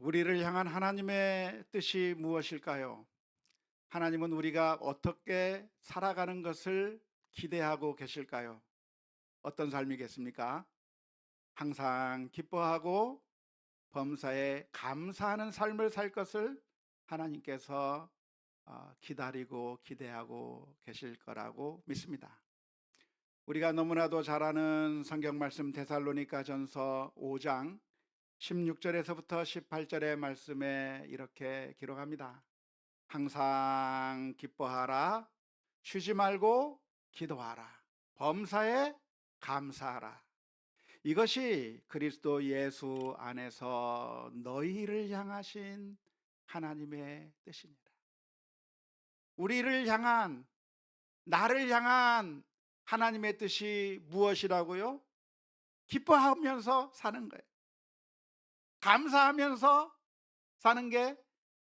우리를 향한 하나님의 뜻이 무엇일까요? 하나님은 우리가 어떻게 살아가는 것을 기대하고 계실까요? 어떤 삶이겠습니까? 항상 기뻐하고 범사에 감사하는 삶을 살 것을 하나님께서 기다리고 기대하고 계실 거라고 믿습니다. 우리가 너무나도 잘 아는 성경 말씀 데살로니가 전서 5장 16절에서부터 18절의 말씀에 이렇게 기록합니다. 항상 기뻐하라. 쉬지 말고 기도하라. 범사에 감사하라. 이것이 그리스도 예수 안에서 너희를 향하신 하나님의 뜻입니다. 우리를 향한, 나를 향한 하나님의 뜻이 무엇이라고요? 기뻐하면서 사는 거예요. 감사하면서 사는 게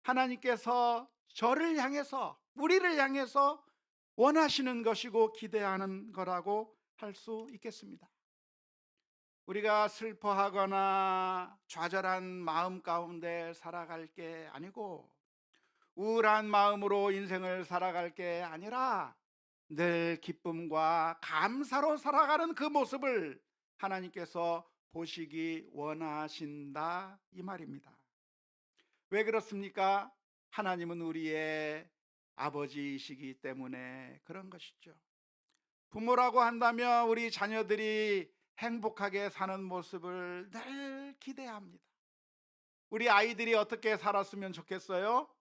하나님께서 저를 향해서, 우리를 향해서 원하시는 것이고 기대하는 거라고 할 수 있겠습니다. 우리가 슬퍼하거나 좌절한 마음 가운데 살아갈 게 아니고, 우울한 마음으로 인생을 살아갈 게 아니라 늘 기쁨과 감사로 살아가는 그 모습을 하나님께서 보시기 원하신다, 이 말입니다. 왜 그렇습니까? 하나님은 우리의 아버지이시기 때문에 그런 것이죠. 부모라고 한다면 우리 자녀들이 행복하게 사는 모습을 늘 기대합니다. 우리 아이들이 어떻게 살았으면 좋겠어요?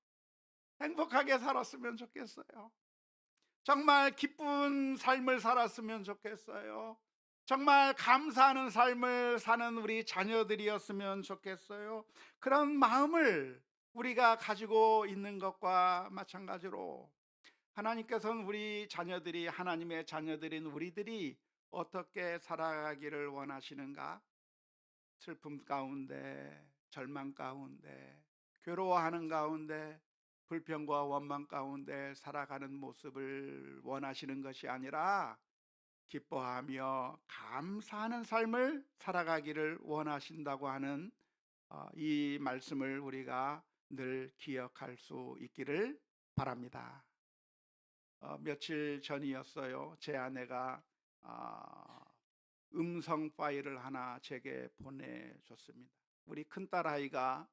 행복하게 살았으면 좋겠어요. 정말 기쁜 삶을 살았으면 좋겠어요. 정말 감사하는 삶을 사는 우리 자녀들이었으면 좋겠어요. 그런 마음을 우리가 가지고 있는 것과 마찬가지로 하나님께서는 우리 자녀들이, 하나님의 자녀들인 우리들이 어떻게 살아가기를 원하시는가? 슬픔 가운데, 절망 가운데, 괴로워하는 가운데, 불평과 원망 가운데 살아가는 모습을 원하시는 것이 아니라 기뻐하며 감사하는 삶을 살아가기를 원하신다고 하는 이 말씀을 우리가 늘 기억할 수 있기를 바랍니다. 며칠 전이었어요. 제 아내가 음성 파일을 하나 제게 보내줬습니다. 우리 큰딸아이가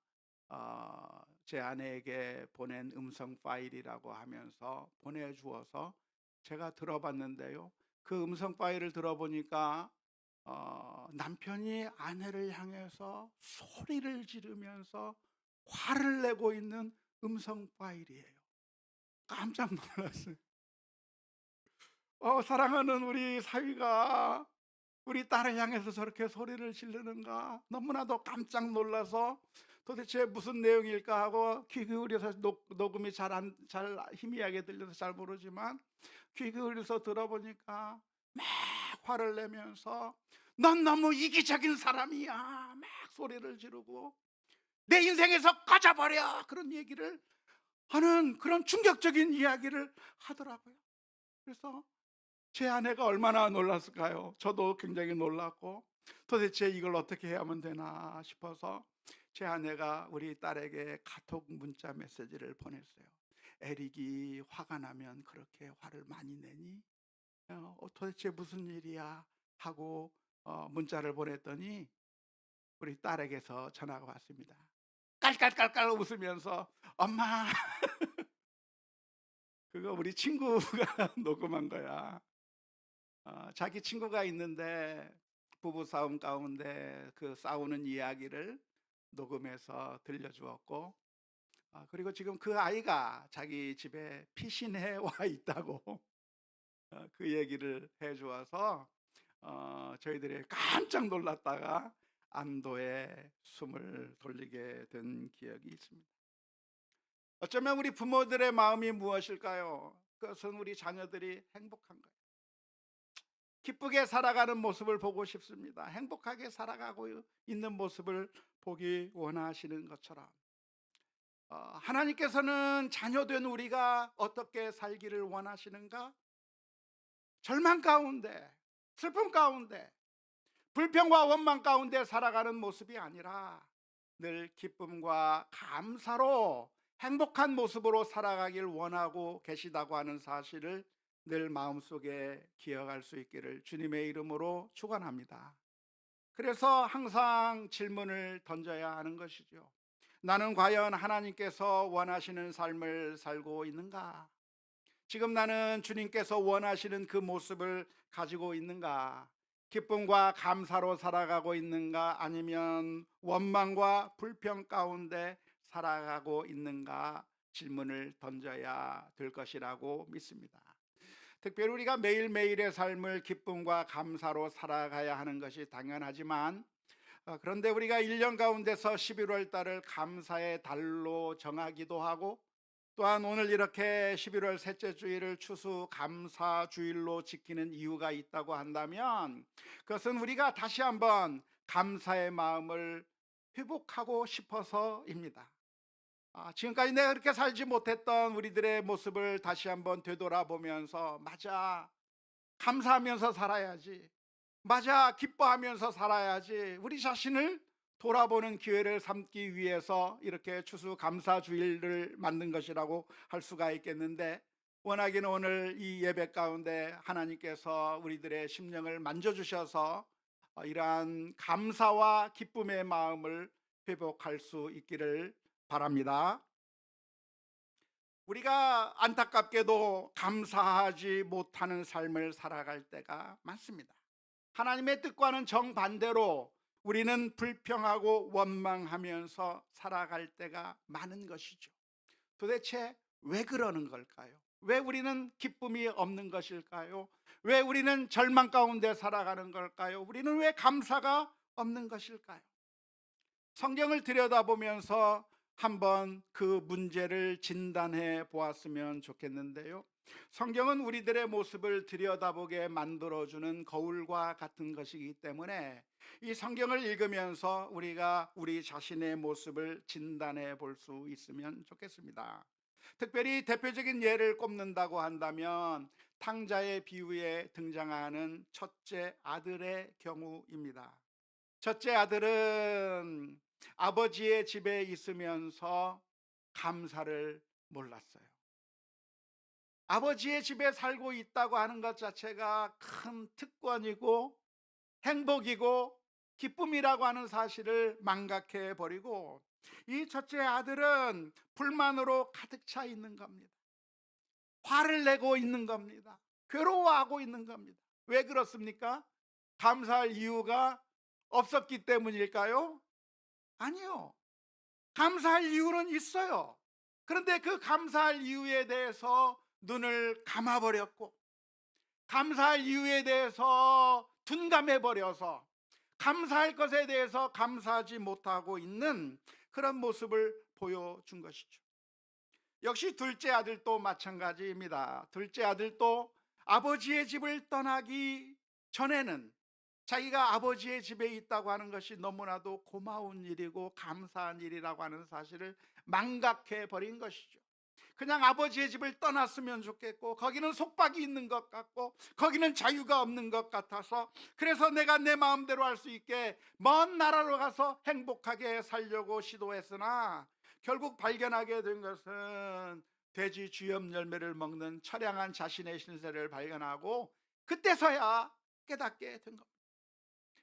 제 아내에게 보낸 음성 파일이라고 하면서 보내주어서 제가 들어봤는데요. 그 음성 파일을 들어보니까 남편이 아내를 향해서 소리를 지르면서 화를 내고 있는 음성 파일이에요. 깜짝 놀랐어요. 사랑하는 우리 사위가 우리 딸을 향해서 저렇게 소리를 지르는가, 너무나도 깜짝 놀라서 도대체 무슨 내용일까 하고 귀 기울여서 녹음이 잘 희미하게 들려서 잘 모르지만 귀 기울여서 들어보니까 막 화를 내면서 넌 너무 이기적인 사람이야 막 소리를 지르고 내 인생에서 꺼져버려, 그런 얘기를 하는, 그런 충격적인 이야기를 하더라고요. 그래서 제 아내가 얼마나 놀랐을까요? 저도 굉장히 놀랐고 도대체 이걸 어떻게 해야만 되나 싶어서 제 아내가 우리 딸에게 카톡 문자 메시지를 보냈어요. 에릭이 화가 나면 그렇게 화를 많이 내니? 도대체 무슨 일이야? 하고 문자를 보냈더니 우리 딸에게서 전화가 왔습니다. 깔깔깔깔 웃으면서 엄마, 그거 우리 친구가 녹음한 거야. 자기 친구가 있는데 부부 싸움 가운데 그 싸우는 이야기를 녹음해서 들려주었고, 그리고 지금 그 아이가 자기 집에 피신해 와 있다고 그 얘기를 해 주어서 저희들이 깜짝 놀랐다가 안도의 숨을 돌리게 된 기억이 있습니다. 어쩌면 우리 부모들의 마음이 무엇일까요? 그것은 우리 자녀들이 행복한 거예요. 기쁘게 살아가는 모습을 보고 싶습니다. 행복하게 살아가고 있는 모습을 보기 원하시는 것처럼 하나님께서는 자녀된 우리가 어떻게 살기를 원하시는가? 절망 가운데, 슬픔 가운데, 불평과 원망 가운데 살아가는 모습이 아니라 늘 기쁨과 감사로 행복한 모습으로 살아가길 원하고 계시다고 하는 사실을 늘 마음속에 기억할 수 있기를 주님의 이름으로 축원합니다. 그래서 항상 질문을 던져야 하는 것이죠. 나는 과연 하나님께서 원하시는 삶을 살고 있는가? 지금 나는 주님께서 원하시는 그 모습을 가지고 있는가? 기쁨과 감사로 살아가고 있는가? 아니면 원망과 불평 가운데 살아가고 있는가? 질문을 던져야 될 것이라고 믿습니다. 특별히 우리가 매일매일의 삶을 기쁨과 감사로 살아가야 하는 것이 당연하지만, 그런데 우리가 1년 가운데서 11월 달을 감사의 달로 정하기도 하고, 또한 오늘 이렇게 11월 셋째 주일을 추수 감사 주일로 지키는 이유가 있다고 한다면, 그것은 우리가 다시 한번 감사의 마음을 회복하고 싶어서입니다. 지금까지 내가 그렇게 살지 못했던 우리들의 모습을 다시 한번 되돌아보면서, 맞아, 감사하면서 살아야지, 맞아, 기뻐하면서 살아야지, 우리 자신을 돌아보는 기회를 삼기 위해서 이렇게 추수감사주일을 만든 것이라고 할 수가 있겠는데, 워낙에는 오늘 이 예배 가운데 하나님께서 우리들의 심령을 만져주셔서 이러한 감사와 기쁨의 마음을 회복할 수 있기를 바랍니다. 우리가 안타깝게도 감사하지 못하는 삶을 살아갈 때가 많습니다. 하나님의 뜻과는 정반대로 우리는 불평하고 원망하면서 살아갈 때가 많은 것이죠. 도대체 왜 그러는 걸까요? 왜 우리는 기쁨이 없는 것일까요? 왜 우리는 절망 가운데 살아가는 걸까요? 우리는 왜 감사가 없는 것일까요? 성경을 들여다보면서 한번 그 문제를 진단해 보았으면 좋겠는데요. 성경은 우리들의 모습을 들여다보게 만들어주는 거울과 같은 것이기 때문에 이 성경을 읽으면서 우리가 우리 자신의 모습을 진단해 볼 수 있으면 좋겠습니다. 특별히 대표적인 예를 꼽는다고 한다면 탕자의 비유에 등장하는 첫째 아들의 경우입니다. 첫째 아들은 아버지의 집에 있으면서 감사를 몰랐어요. 아버지의 집에 살고 있다고 하는 것 자체가 큰 특권이고 행복이고 기쁨이라고 하는 사실을 망각해 버리고, 이 첫째 아들은 불만으로 가득 차 있는 겁니다. 화를 내고 있는 겁니다. 괴로워하고 있는 겁니다. 왜 그렇습니까? 감사할 이유가 없었기 때문일까요? 아니요. 감사할 이유는 있어요. 그런데 그 감사할 이유에 대해서 눈을 감아버렸고, 감사할 이유에 대해서 둔감해버려서 감사할 것에 대해서 감사하지 못하고 있는 그런 모습을 보여준 것이죠. 역시 둘째 아들도 마찬가지입니다. 둘째 아들도 아버지의 집을 떠나기 전에는 자기가 아버지의 집에 있다고 하는 것이 너무나도 고마운 일이고 감사한 일이라고 하는 사실을 망각해 버린 것이죠. 그냥 아버지의 집을 떠났으면 좋겠고, 거기는 속박이 있는 것 같고 거기는 자유가 없는 것 같아서, 그래서 내가 내 마음대로 할 수 있게 먼 나라로 가서 행복하게 살려고 시도했으나, 결국 발견하게 된 것은 돼지 주염 열매를 먹는 처량한 자신의 신세를 발견하고, 그때서야 깨닫게 된 겁니다.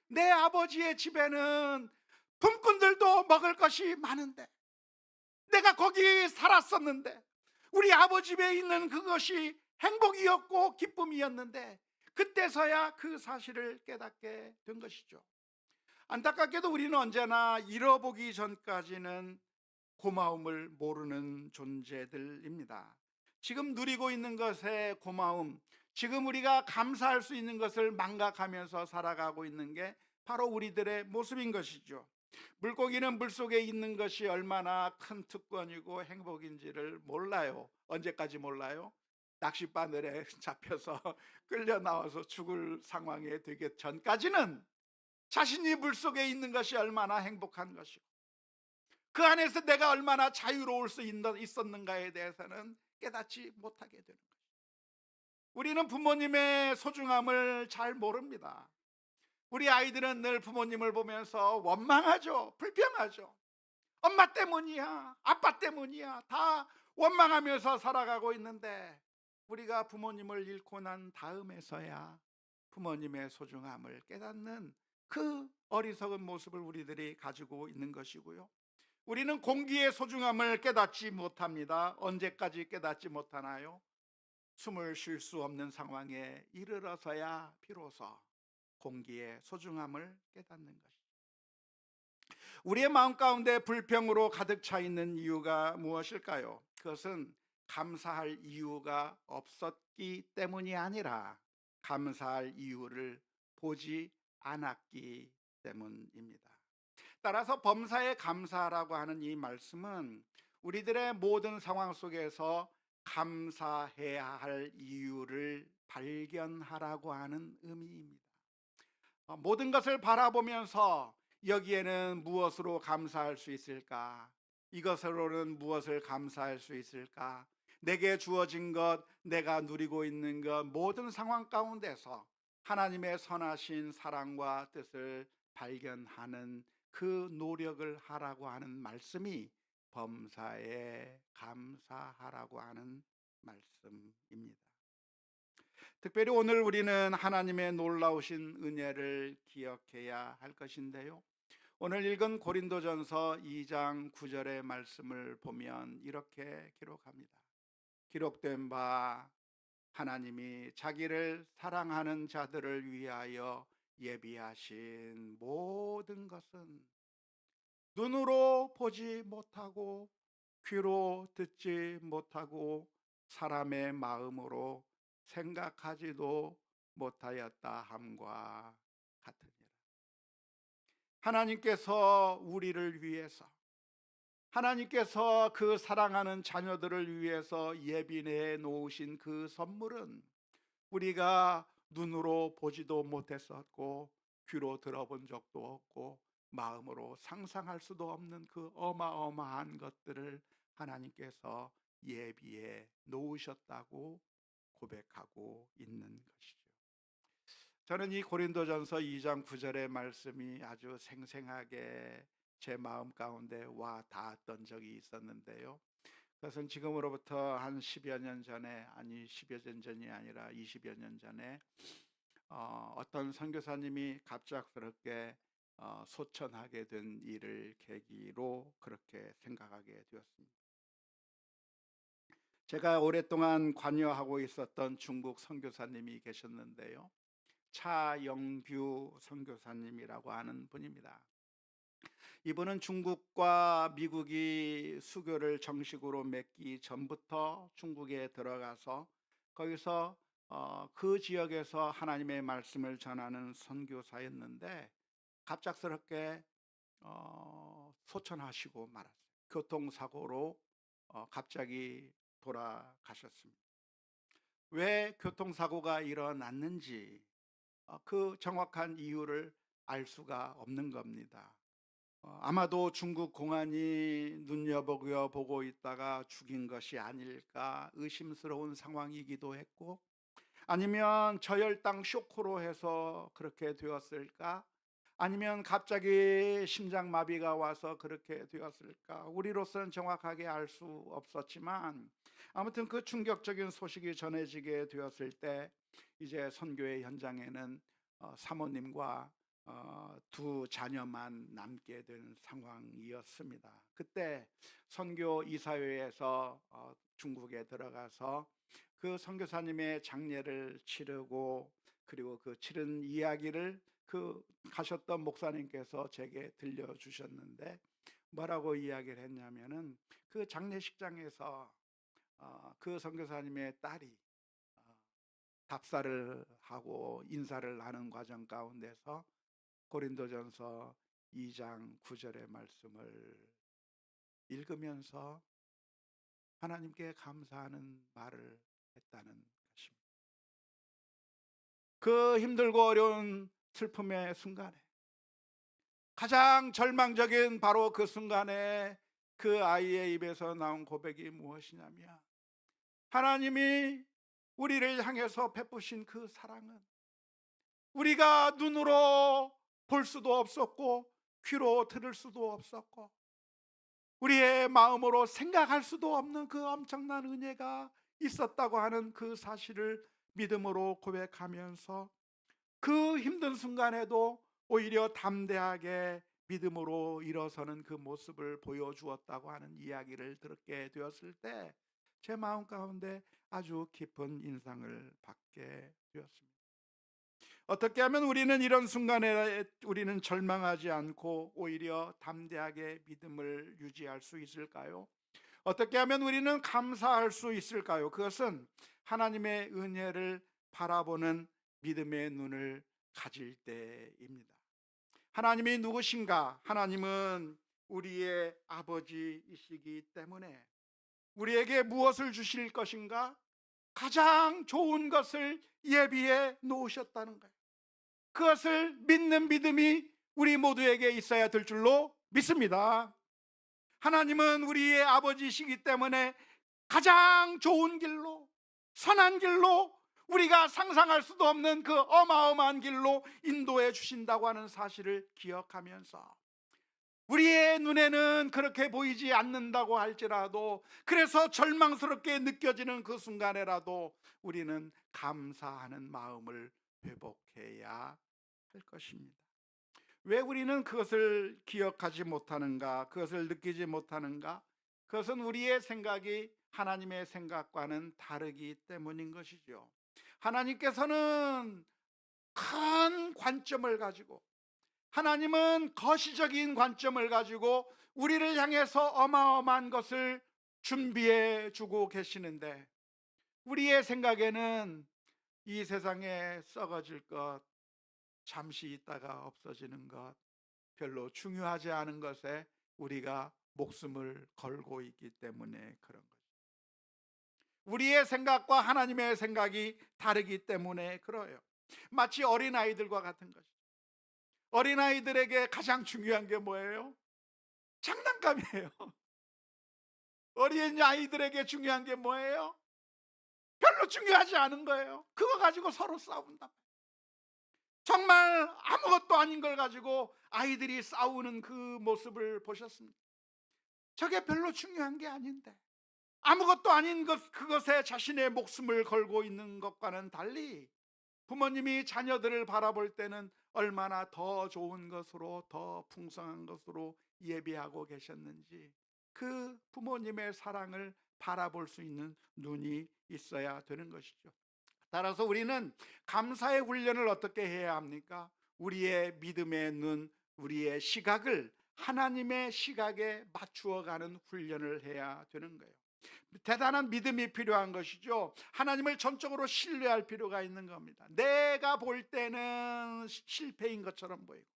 내 아버지의 집에는 품꾼들도 먹을 것이 많은데, 내가 거기 살았었는데, 우리 아버지 집에 있는 그것이 행복이었고 기쁨이었는데, 그때서야 그 사실을 깨닫게 된 것이죠. 안타깝게도 우리는 언제나 잃어보기 전까지는 고마움을 모르는 존재들입니다. 지금 누리고 있는 것의 고마움, 지금 우리가 감사할 수 있는 것을 망각하면서 살아가고 있는 게 바로 우리들의 모습인 것이죠. 물고기는 물속에 있는 것이 얼마나 큰 특권이고 행복인지를 몰라요. 언제까지 몰라요? 낚싯바늘에 잡혀서 끌려 나와서 죽을 상황에 되기 전까지는 자신이 물속에 있는 것이 얼마나 행복한 것이고, 그 안에서 내가 얼마나 자유로울 수 있었는가에 대해서는 깨닫지 못하게 되는 거예요. 우리는 부모님의 소중함을 잘 모릅니다. 우리 아이들은 늘 부모님을 보면서 원망하죠. 불평하죠. 엄마 때문이야, 아빠 때문이야, 다 원망하면서 살아가고 있는데, 우리가 부모님을 잃고 난 다음에서야 부모님의 소중함을 깨닫는 그 어리석은 모습을 우리들이 가지고 있는 것이고요. 우리는 공기의 소중함을 깨닫지 못합니다. 언제까지 깨닫지 못하나요? 숨을 쉴 수 없는 상황에 이르러서야 비로소 공기의 소중함을 깨닫는 것입니다. 우리의 마음 가운데 불평으로 가득 차 있는 이유가 무엇일까요? 그것은 감사할 이유가 없었기 때문이 아니라 감사할 이유를 보지 않았기 때문입니다. 따라서 범사에 감사라고 하는 이 말씀은 우리들의 모든 상황 속에서 감사해야 할 이유를 발견하라고 하는 의미입니다. 모든 것을 바라보면서 여기에는 무엇으로 감사할 수 있을까? 이것으로는 무엇을 감사할 수 있을까? 내게 주어진 것, 내가 누리고 있는 것, 모든 상황 가운데서 하나님의 선하신 사랑과 뜻을 발견하는 그 노력을 하라고 하는 말씀이 범사에 감사하라고 하는 말씀입니다. 특별히 오늘 우리는 하나님의 놀라우신 은혜를 기억해야 할 것인데요. 오늘 읽은 고린도전서 2장 9절의 말씀을 보면 이렇게 기록합니다. 기록된 바 하나님이 자기를 사랑하는 자들을 위하여 예비하신 모든 것은 눈으로 보지 못하고 귀로 듣지 못하고 사람의 마음으로 생각하지도 못하였다 함과 같으니라. 하나님께서 우리를 위해서, 하나님께서 그 사랑하는 자녀들을 위해서 예비해 놓으신 그 선물은 우리가 눈으로 보지도 못했었고 귀로 들어본 적도 없고 마음으로 상상할 수도 없는 그 어마어마한 것들을 하나님께서 예비해 놓으셨다고 고백하고 있는 것이죠. 저는 이 고린도전서 2장 9절의 말씀이 아주 생생하게 제 마음 가운데 와 닿았던 적이 있었는데요. 그것은 지금으로부터 한 10여 년 전에, 아니 10여 년 전이 아니라 20여 년 전에 어떤 선교사님이 갑작스럽게 소천하게 된 일을 계기로 그렇게 생각하게 되었습니다. 제가 오랫동안 관여하고 있었던 중국 선교사님이 계셨는데요. 차영규 선교사님이라고 하는 분입니다. 이분은 중국과 미국이 수교를 정식으로 맺기 전부터 중국에 들어가서 거기서 그 지역에서 하나님의 말씀을 전하는 선교사였는데 갑작스럽게 소천하시고 말았어요. 교통사고로 갑자기 돌아가셨습니다. 왜 교통사고가 일어났는지 그 정확한 이유를 알 수가 없는 겁니다. 아마도 중국 공안이 눈여겨보고 보고 있다가 죽인 것이 아닐까 의심스러운 상황이기도 했고, 아니면 저혈당 쇼크로 해서 그렇게 되었을까, 아니면 갑자기 심장마비가 와서 그렇게 되었을까, 우리로서는 정확하게 알 수 없었지만 아무튼 그 충격적인 소식이 전해지게 되었을 때 이제 선교의 현장에는 사모님과 두 자녀만 남게 된 상황이었습니다. 그때 선교 이사회에서 중국에 들어가서 그 선교사님의 장례를 치르고, 그리고 그 치른 이야기를 그 가셨던 목사님께서 제게 들려주셨는데 뭐라고 이야기를 했냐면은 그 장례식장에서 그 선교사님의 딸이 답사를 하고 인사를 하는 과정 가운데서 고린도전서 2장 9절의 말씀을 읽으면서 하나님께 감사하는 말을 했다는 것입니다. 그 힘들고 어려운 슬픔의 순간에, 가장 절망적인 바로 그 순간에 그 아이의 입에서 나온 고백이 무엇이냐면, 하나님이 우리를 향해서 베푸신 그 사랑은 우리가 눈으로 볼 수도 없었고 귀로 들을 수도 없었고 우리의 마음으로 생각할 수도 없는 그 엄청난 은혜가 있었다고 하는 그 사실을 믿음으로 고백하면서 그 힘든 순간에도 오히려 담대하게 믿음으로 일어서는 그 모습을 보여주었다고 하는 이야기를 듣게 되었을 때 제 마음 가운데 아주 깊은 인상을 받게 되었습니다. 어떻게 하면 우리는 이런 순간에 우리는 절망하지 않고 오히려 담대하게 믿음을 유지할 수 있을까요? 어떻게 하면 우리는 감사할 수 있을까요? 그것은 하나님의 은혜를 바라보는 믿음의 눈을 가질 때입니다. 하나님이 누구신가? 하나님은 우리의 아버지이시기 때문에 우리에게 무엇을 주실 것인가? 가장 좋은 것을 예비해 놓으셨다는 거예요. 그것을 믿는 믿음이 우리 모두에게 있어야 될 줄로 믿습니다. 하나님은 우리의 아버지이시기 때문에 가장 좋은 길로, 선한 길로, 우리가 상상할 수도 없는 그 어마어마한 길로 인도해 주신다고 하는 사실을 기억하면서 우리의 눈에는 그렇게 보이지 않는다고 할지라도, 그래서 절망스럽게 느껴지는 그 순간에라도 우리는 감사하는 마음을 회복해야 할 것입니다. 왜 우리는 그것을 기억하지 못하는가? 그것을 느끼지 못하는가? 그것은 우리의 생각이 하나님의 생각과는 다르기 때문인 것이죠. 하나님께서는 큰 관점을 가지고, 하나님은 거시적인 관점을 가지고 우리를 향해서 어마어마한 것을 준비해 주고 계시는데, 우리의 생각에는 이 세상에 썩어질 것, 잠시 있다가 없어지는 것, 별로 중요하지 않은 것에 우리가 목숨을 걸고 있기 때문에 그런 거죠. 우리의 생각과 하나님의 생각이 다르기 때문에 그래요. 마치 어린아이들과 같은 것이죠. 어린아이들에게 가장 중요한 게 뭐예요? 장난감이에요. 어린아이들에게 중요한 게 뭐예요? 별로 중요하지 않은 거예요. 그거 가지고 서로 싸운다. 정말 아무것도 아닌 걸 가지고 아이들이 싸우는 그 모습을 보셨습니까? 저게 별로 중요한 게 아닌데, 아무것도 아닌 그것에 자신의 목숨을 걸고 있는 것과는 달리 부모님이 자녀들을 바라볼 때는 얼마나 더 좋은 것으로, 더 풍성한 것으로 예비하고 계셨는지, 그 부모님의 사랑을 바라볼 수 있는 눈이 있어야 되는 것이죠. 따라서 우리는 감사의 훈련을 어떻게 해야 합니까? 우리의 믿음의 눈, 우리의 시각을 하나님의 시각에 맞추어가는 훈련을 해야 되는 거예요. 대단한 믿음이 필요한 것이죠. 하나님을 전적으로 신뢰할 필요가 있는 겁니다. 내가 볼 때는 실패인 것처럼 보이고,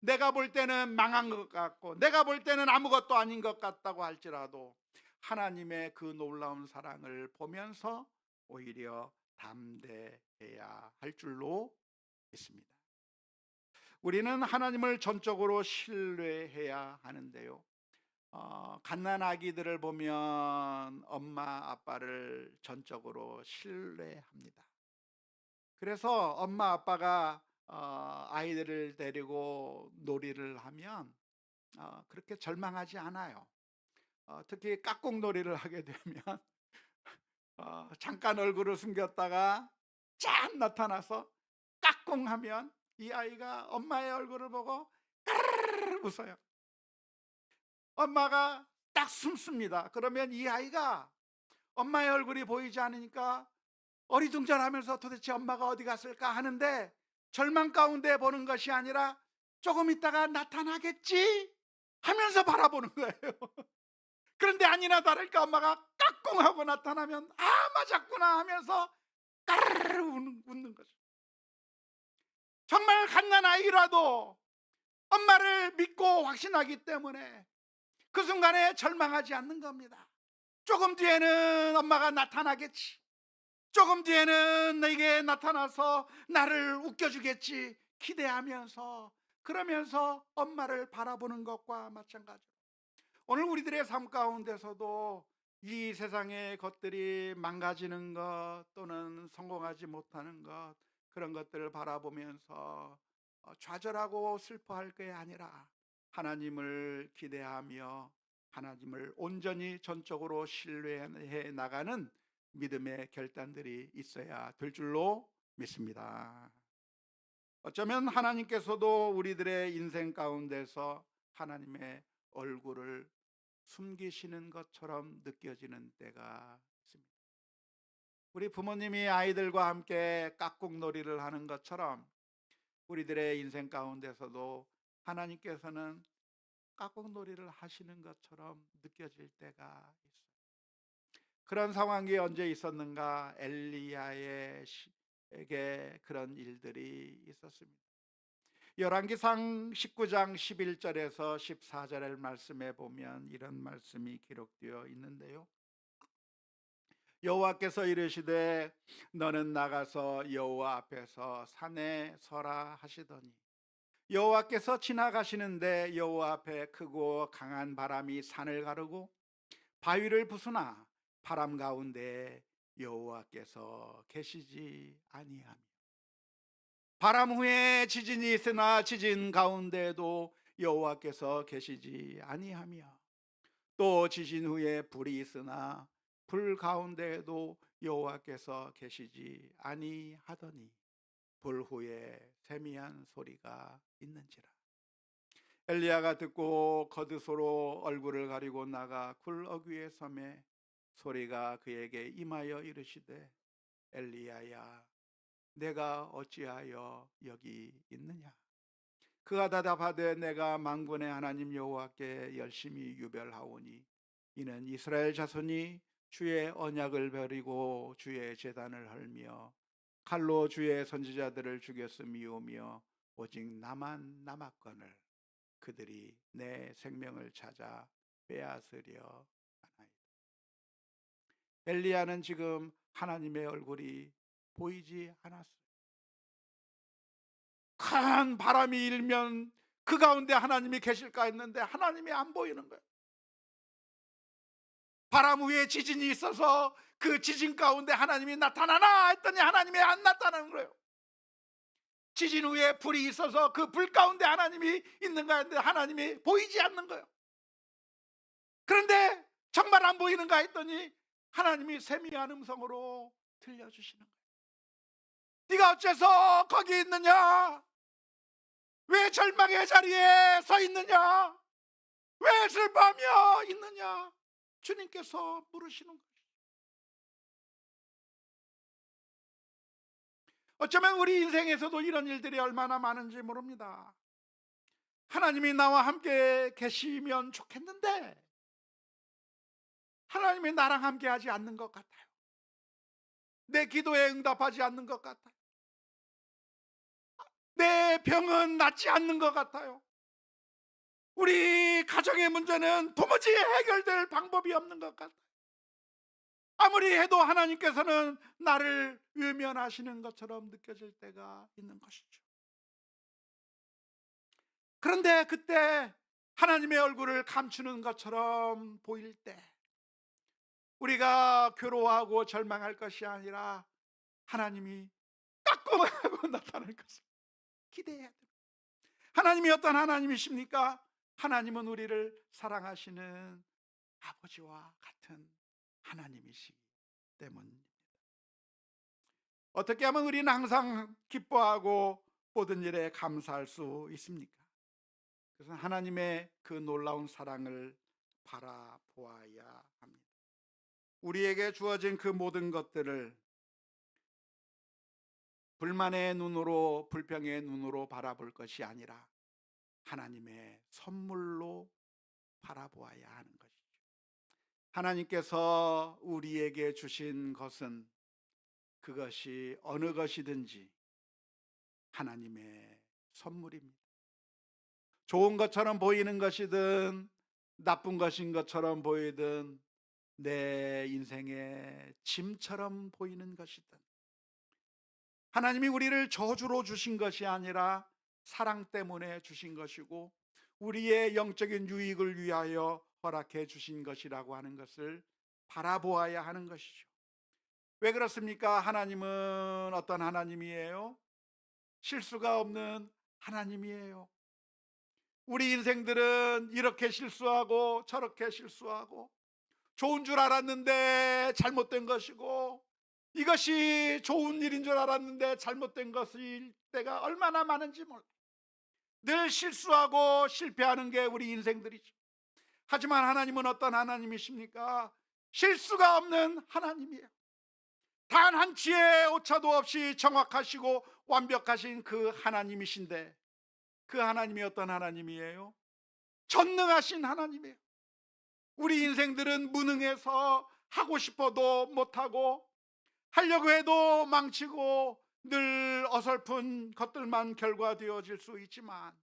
내가 볼 때는 망한 것 같고, 내가 볼 때는 아무것도 아닌 것 같다고 할지라도 하나님의 그 놀라운 사랑을 보면서 오히려 담대해야 할 줄로 믿습니다. 우리는 하나님을 전적으로 신뢰해야 하는데요, 갓난 아기들을 보면 엄마 아빠를 전적으로 신뢰합니다. 그래서 엄마 아빠가 아이들을 데리고 놀이를 하면 그렇게 절망하지 않아요. 특히 깍꿍놀이를 하게 되면 잠깐 얼굴을 숨겼다가 짠 나타나서 깍꿍하면 이 아이가 엄마의 얼굴을 보고 까르르 웃어요. 엄마가 딱 숨습니다. 그러면 이 아이가 엄마의 얼굴이 보이지 않으니까 어리둥절하면서 도대체 엄마가 어디 갔을까 하는데, 절망 가운데 보는 것이 아니라 조금 있다가 나타나겠지 하면서 바라보는 거예요. 그런데 아니나 다를까 엄마가 까꿍하고 나타나면 아 맞았구나 하면서 까르르 웃는 거죠. 정말 갓난아이라도 엄마를 믿고 확신하기 때문에 그 순간에 절망하지 않는 겁니다. 조금 뒤에는 엄마가 나타나겠지, 조금 뒤에는 내게 나타나서 나를 웃겨주겠지 기대하면서, 그러면서 엄마를 바라보는 것과 마찬가지로 오늘 우리들의 삶 가운데서도 이 세상의 것들이 망가지는 것 또는 성공하지 못하는 것, 그런 것들을 바라보면서 좌절하고 슬퍼할 게 아니라 하나님을 기대하며 하나님을 온전히 전적으로 신뢰해 나가는 믿음의 결단들이 있어야 될 줄로 믿습니다. 어쩌면 하나님께서도 우리들의 인생 가운데서 하나님의 얼굴을 숨기시는 것처럼 느껴지는 때가 있습니다. 우리 부모님이 아이들과 함께 깍꿍놀이를 하는 것처럼 우리들의 인생 가운데서도 하나님께서는 깍꿍놀이를 하시는 것처럼 느껴질 때가 있어요. 그런 상황이 언제 있었는가? 엘리야에게 그런 일들이 있었습니다. 열왕기상 19장 11절에서 14절의 말씀에 보면 이런 말씀이 기록되어 있는데요. 여호와께서 이르시되 너는 나가서 여호와 앞에서 산에 서라 하시더니 여호와께서 지나가시는데 여호와 앞에 크고 강한 바람이 산을 가르고 바위를 부수나 바람 가운데 여호와께서 계시지 아니하며 바람 후에 지진이 있으나 지진 가운데도 여호와께서 계시지 아니하며 또 지진 후에 불이 있으나 불 가운데에도 여호와께서 계시지 아니하더니 불 후에 세미한 소리가 있는지라. 엘리야가 듣고 겉옷으로 얼굴을 가리고 나가 굴 어귀에 섬에 소리가 그에게 임하여 이르시되 엘리야야 내가 어찌하여 여기 있느냐. 그가 대답하되 내가 만군의 하나님 여호와께 열심히 유별하오니 이는 이스라엘 자손이 주의 언약을 버리고 주의 제단을 헐며 칼로 주의 선지자들을 죽였음이오며 오직 나만 남았거늘 그들이 내 생명을 찾아 빼앗으려 하나이다. 엘리야는 지금 하나님의 얼굴이 보이지 않았어요. 큰 바람이 일면 그 가운데 하나님이 계실까 했는데 하나님이 안 보이는 거예요. 바람 위에 지진이 있어서 그 지진 가운데 하나님이 나타나나 했더니 하나님이 안 나타나는 거예요. 지진 후에 불이 있어서 그 불 가운데 하나님이 있는가 했는데 하나님이 보이지 않는 거예요. 그런데 정말 안 보이는가 했더니 하나님이 세미한 음성으로 들려주시는 거예요. 네가 어째서 거기 있느냐? 왜 절망의 자리에 서 있느냐? 왜 슬퍼하며 있느냐? 주님께서 물으시는 거예요. 어쩌면 우리 인생에서도 이런 일들이 얼마나 많은지 모릅니다. 하나님이 나와 함께 계시면 좋겠는데 하나님이 나랑 함께 하지 않는 것 같아요. 내 기도에 응답하지 않는 것 같아요. 내 병은 낫지 않는 것 같아요. 우리 가정의 문제는 도무지 해결될 방법이 없는 것 같아요. 아무리 해도 하나님께서는 나를 외면하시는 것처럼 느껴질 때가 있는 것이죠. 그런데 그때 하나님의 얼굴을 감추는 것처럼 보일 때 우리가 괴로워하고 절망할 것이 아니라 하나님이 따끔하고 나타날 것을 기대해야 됩니다. 하나님이 어떤 하나님이십니까? 하나님은 우리를 사랑하시는 아버지와 같은 하나님이시기 때문입니다. 어떻게 하면 우리는 항상 기뻐하고 모든 일에 감사할 수 있습니까? 그래서 하나님의 그 놀라운 사랑을 바라보아야 합니다. 우리에게 주어진 그 모든 것들을 불만의 눈으로, 불평의 눈으로 바라볼 것이 아니라 하나님의 선물로 바라보아야 하는 것이죠. 하나님께서 우리에게 주신 것은 그것이 어느 것이든지 하나님의 선물입니다. 좋은 것처럼 보이는 것이든 나쁜 것인 것처럼 보이든 내 인생의 짐처럼 보이는 것이든 하나님이 우리를 저주로 주신 것이 아니라 사랑 때문에 주신 것이고 우리의 영적인 유익을 위하여 허락해 주신 것이라고 하는 것을 바라보아야 하는 것이죠. 왜 그렇습니까? 하나님은 어떤 하나님이에요? 실수가 없는 하나님이에요. 우리 인생들은 이렇게 실수하고 저렇게 실수하고 좋은 줄 알았는데 잘못된 것이고, 이것이 좋은 일인 줄 알았는데 잘못된 것일 때가 얼마나 많은지 몰라요. 늘 실수하고 실패하는 게 우리 인생들이죠. 하지만 하나님은 어떤 하나님이십니까? 실수가 없는 하나님이에요. 단 한치의 오차도 없이 정확하시고 완벽하신 그 하나님이신데, 그 하나님이 어떤 하나님이에요? 전능하신 하나님이에요. 우리 인생들은 무능해서 하고 싶어도 못하고 하려고 해도 망치고 늘 어설픈 것들만 결과되어질 수 있지만,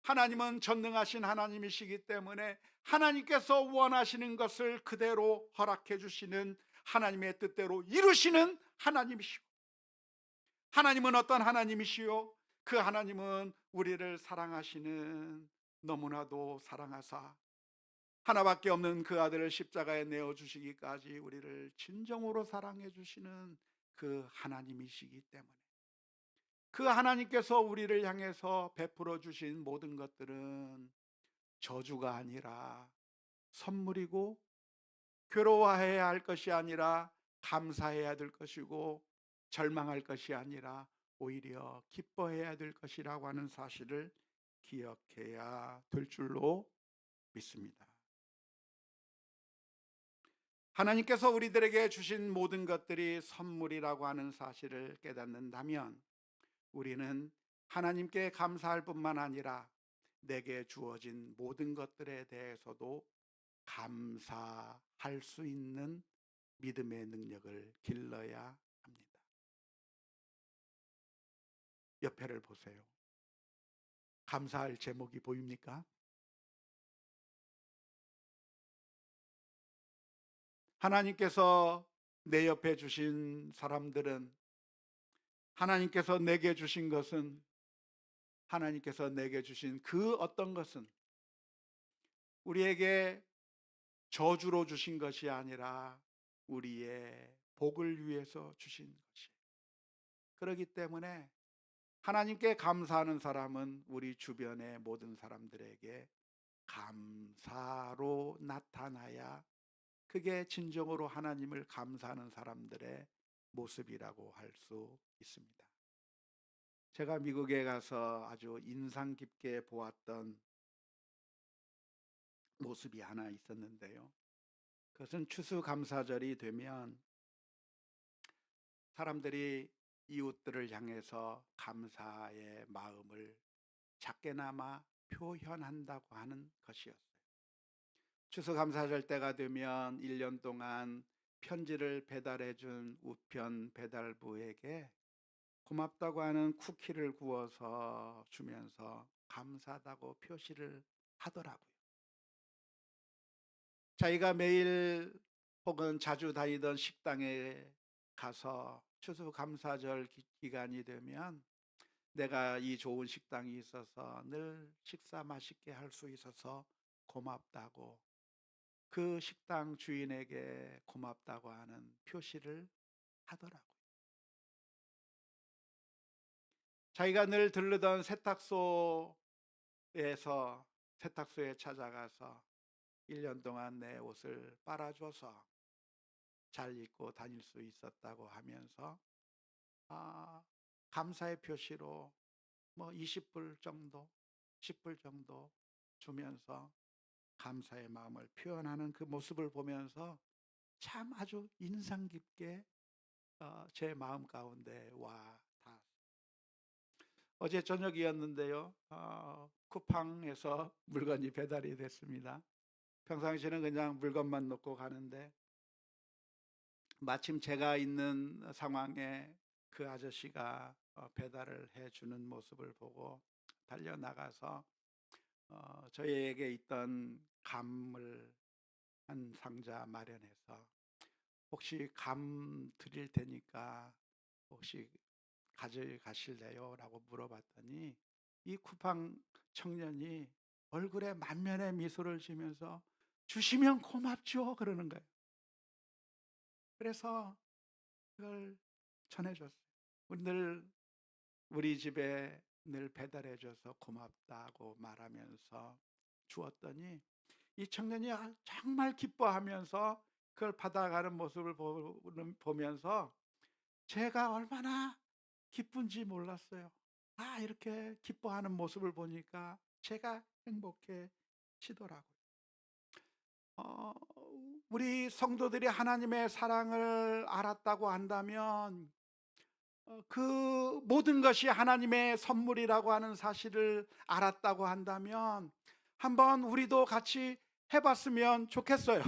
하나님은 전능하신 하나님이시기 때문에 하나님께서 원하시는 것을 그대로 허락해 주시는, 하나님의 뜻대로 이루시는 하나님이시고, 하나님은 어떤 하나님이시요? 그 하나님은 우리를 사랑하시는, 너무나도 사랑하사 하나밖에 없는 그 아들을 십자가에 내어주시기까지 우리를 진정으로 사랑해 주시는 그 하나님이시기 때문에, 그 하나님께서 우리를 향해서 베풀어 주신 모든 것들은 저주가 아니라 선물이고, 괴로워해야 할 것이 아니라 감사해야 될 것이고, 절망할 것이 아니라 오히려 기뻐해야 될 것이라고 하는 사실을 기억해야 될 줄로 믿습니다. 하나님께서 우리들에게 주신 모든 것들이 선물이라고 하는 사실을 깨닫는다면, 우리는 하나님께 감사할 뿐만 아니라 내게 주어진 모든 것들에 대해서도 감사할 수 있는 믿음의 능력을 길러야 합니다. 옆에를 보세요. 감사할 제목이 보입니까? 하나님께서 내 옆에 주신 사람들은, 하나님께서 내게 주신 것은, 하나님께서 내게 주신 그 어떤 것은 우리에게 저주로 주신 것이 아니라 우리의 복을 위해서 주신 것이에요. 그렇기 때문에 하나님께 감사하는 사람은 우리 주변의 모든 사람들에게 감사로 나타나야, 그게 진정으로 하나님을 감사하는 사람들의 모습이라고 할 수 있습니다. 제가 미국에 가서 아주 인상 깊게 보았던 모습이 하나 있었는데요. 그것은 추수감사절이 되면 사람들이 이웃들을 향해서 감사의 마음을 작게나마 표현한다고 하는 것이었어요. 추수감사절 때가 되면 1년 동안 편지를 배달해 준 우편 배달부에게 고맙다고 하는 쿠키를 구워서 주면서 감사하다고 표시를 하더라고요. 자기가 매일 혹은 자주 다니던 식당에 가서 추수감사절 기간이 되면 내가 이 좋은 식당이 있어서 늘 식사 맛있게 할 수 있어서 고맙다고, 그 식당 주인에게 고맙다고 하는 표시를 하더라고요. 자기가 늘 들르던 세탁소에 찾아가서 1년 동안 내 옷을 빨아줘서 잘 입고 다닐 수 있었다고 하면서 감사의 표시로 20불 정도, 10불 정도 주면서 감사의 마음을 표현하는 그 모습을 보면서 참 아주 인상 깊게 제 마음 가운데 와 닿았어요. 어제 저녁이었는데요. 쿠팡에서 물건이 배달이 됐습니다. 평상시에는 그냥 물건만 놓고 가는데, 마침 제가 있는 상황에 그 아저씨가 배달을 해주는 모습을 보고 달려나가서 저희에게 있던 감을 한 상자 마련해서, 혹시 감 드릴 테니까 혹시 가져가실래요? 라고 물어봤더니 이 쿠팡 청년이 얼굴에 만면의 미소를 지면서 주시면 고맙죠 그러는 거예요. 그래서 그걸 전해줬어요. 늘 우리 집에 늘 배달해 줘서 고맙다고 말하면서 주었더니 이 청년이 정말 기뻐하면서 그걸 받아가는 모습을 보면서 제가 얼마나 기쁜지 몰랐어요. 이렇게 기뻐하는 모습을 보니까 제가 행복해지더라고요. 어 우리 성도들이 하나님의 사랑을 알았다고 한다면 그 모든 것이 하나님의 선물이라고 하는 사실을 알았다고 한다면 한번 우리도 같이 해 봤으면 좋겠어요.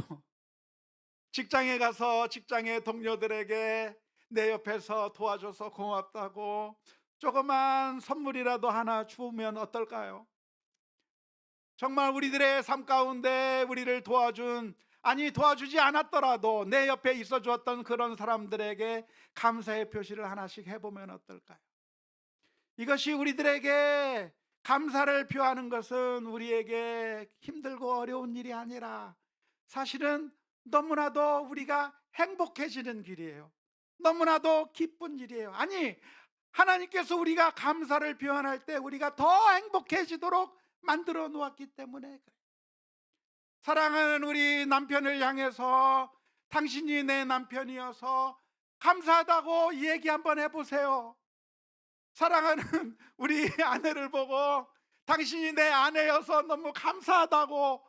직장에 가서 직장의 동료들에게 내 옆에서 도와줘서 고맙다고 조그만 선물이라도 하나 주면 어떨까요? 정말 우리들의 삶 가운데 우리를 도와준, 아니 도와주지 않았더라도 내 옆에 있어 주었던 그런 사람들에게 감사의 표시를 하나씩 해보면 어떨까요? 이것이 우리들에게 감사를 표하는 것은 우리에게 힘들고 어려운 일이 아니라 사실은 너무나도 우리가 행복해지는 길이에요. 너무나도 기쁜 일이에요. 아니, 하나님께서 우리가 감사를 표현할 때 우리가 더 행복해지도록 만들어 놓았기 때문에 그래요. 사랑하는 우리 남편을 향해서 당신이 내 남편이어서 감사하다고 얘기 한번 해보세요. 사랑하는 우리 아내를 보고 당신이 내 아내여서 너무 감사하다고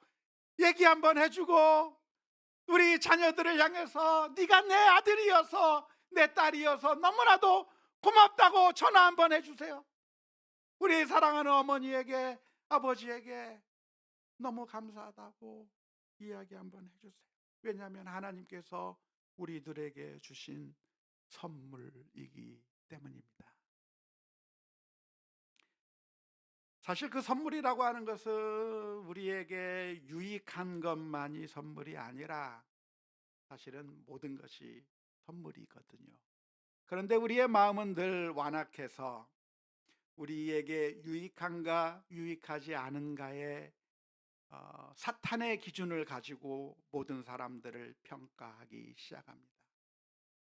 얘기 한번 해주고, 우리 자녀들을 향해서 네가 내 아들이어서 내 딸이어서 너무나도 고맙다고 전화 한번 해주세요. 우리 사랑하는 어머니에게, 아버지에게 너무 감사하다고 이야기 한번 해주세요. 왜냐하면 하나님께서 우리들에게 주신 선물이기 때문입니다. 사실 그 선물이라고 하는 것은 우리에게 유익한 것만이 선물이 아니라 사실은 모든 것이 선물이거든요. 그런데 우리의 마음은 늘 완악해서 우리에게 유익한가 유익하지 않은가에 사탄의 기준을 가지고 모든 사람들을 평가하기 시작합니다.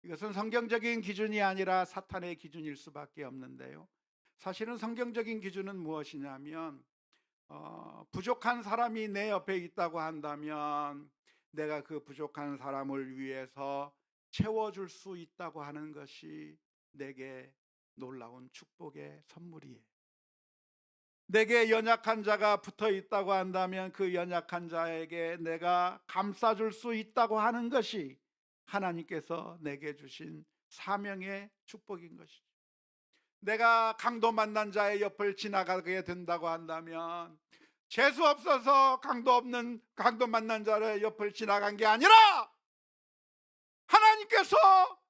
이것은 성경적인 기준이 아니라 사탄의 기준일 수밖에 없는데요. 사실은 성경적인 기준은 무엇이냐면 부족한 사람이 내 옆에 있다고 한다면 내가 그 부족한 사람을 위해서 채워줄 수 있다고 하는 것이 내게 놀라운 축복의 선물이에요. 내게 연약한 자가 붙어 있다고 한다면 그 연약한 자에게 내가 감싸줄 수 있다고 하는 것이 하나님께서 내게 주신 사명의 축복인 것이죠. 내가 강도 만난 자의 옆을 지나가게 된다고 한다면 재수 없어서 강도 만난 자의 옆을 지나간 게 아니라 하나님께서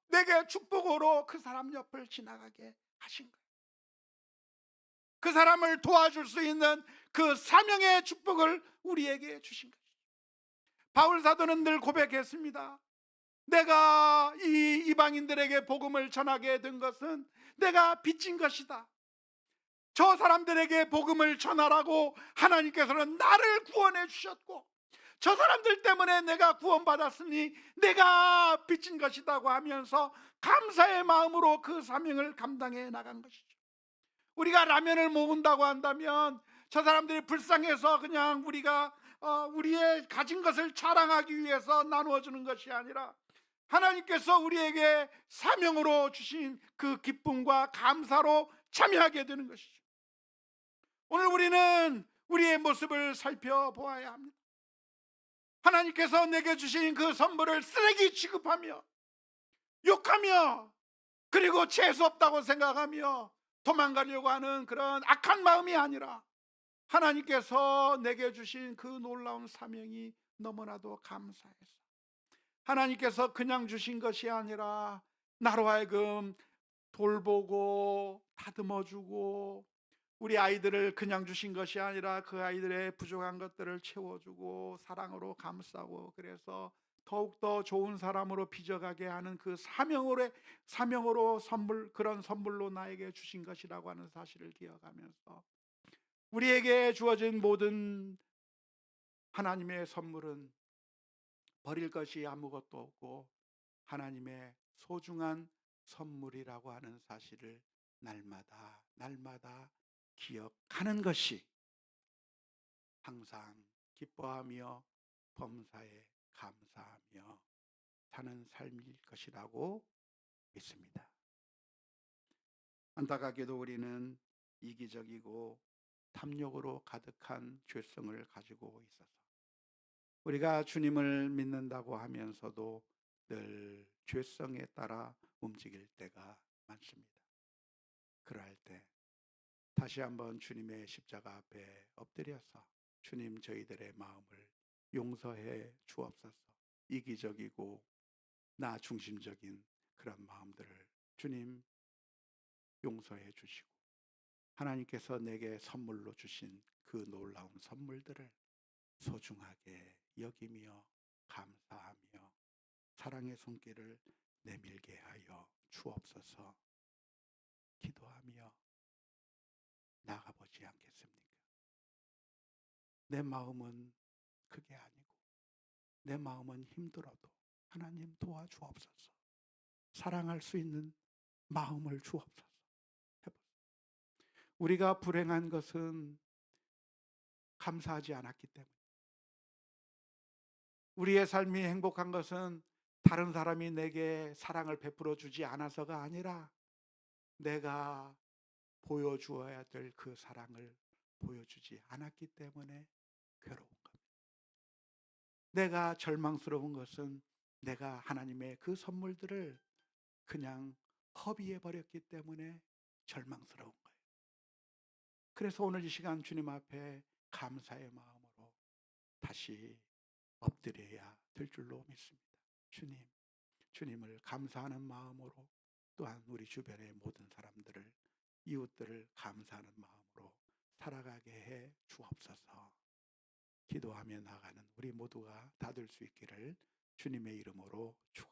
내게 축복으로 그 사람 옆을 지나가게 하신 거예요. 그 사람을 도와줄 수 있는 그 사명의 축복을 우리에게 주신 것이죠. 바울 사도는 늘 고백했습니다. 내가 이 이방인들에게 복음을 전하게 된 것은 내가 빚진 것이다. 저 사람들에게 복음을 전하라고 하나님께서는 나를 구원해 주셨고 저 사람들 때문에 내가 구원받았으니 내가 빚진 것이다고 하면서 감사의 마음으로 그 사명을 감당해 나간 것이죠. 우리가 라면을 먹는다고 한다면 저 사람들이 불쌍해서 그냥 우리가 우리의 가진 것을 자랑하기 위해서 나누어 주는 것이 아니라 하나님께서 우리에게 사명으로 주신 그 기쁨과 감사로 참여하게 되는 것이죠. 오늘 우리는 우리의 모습을 살펴보아야 합니다. 하나님께서 내게 주신 그 선물을 쓰레기 취급하며 욕하며 그리고 재수없다고 생각하며 도망가려고 하는 그런 악한 마음이 아니라 하나님께서 내게 주신 그 놀라운 사명이 너무나도 감사해서 하나님께서 그냥 주신 것이 아니라 나로 하여금 돌보고 다듬어주고 우리 아이들을 그냥 주신 것이 아니라 그 아이들의 부족한 것들을 채워주고 사랑으로 감싸고 그래서 더욱더 좋은 사람으로 빚어가게 하는 그 사명으로 그런 선물로 나에게 주신 것이라고 하는 사실을 기억하면서 우리에게 주어진 모든 하나님의 선물은 버릴 것이 아무것도 없고 하나님의 소중한 선물이라고 하는 사실을 날마다 기억하는 것이 항상 기뻐하며 범사에 감사하며 사는 삶일 것이라고 믿습니다. 안타깝게도 우리는 이기적이고 탐욕으로 가득한 죄성을 가지고 있어서 우리가 주님을 믿는다고 하면서도 늘 죄성에 따라 움직일 때가 많습니다. 그러할 때 다시 한번 주님의 십자가 앞에 엎드려서 주님, 저희들의 마음을 용서해 주옵소서. 이기적이고 나 중심적인 그런 마음들을 주님 용서해 주시고 하나님께서 내게 선물로 주신 그 놀라운 선물들을 소중하게 여기며 감사하며 사랑의 손길을 내밀게 하여 주옵소서. 기도하며 나가보지 않겠습니까? 내 마음은 그게 아니고 내 마음은 힘들어도 하나님 도와주옵소서. 사랑할 수 있는 마음을 주옵소서. 우리가 불행한 것은 감사하지 않았기 때문에, 우리의 삶이 행복한 것은 다른 사람이 내게 사랑을 베풀어 주지 않아서가 아니라 내가 보여주어야 될 그 사랑을 보여주지 않았기 때문에 괴로운 겁니다. 내가 절망스러운 것은 내가 하나님의 그 선물들을 그냥 허비해 버렸기 때문에 절망스러운 거예요. 그래서 오늘 이 시간 주님 앞에 감사의 마음으로 다시 엎드려야 될 줄로 믿습니다. 주님, 주님을 감사하는 마음으로 또한 우리 주변의 모든 사람들을, 이웃들을 감사하는 마음으로 살아가게 해 주옵소서. 기도하며 나가는 우리 모두가 다 될 수 있기를 주님의 이름으로 축원합니다.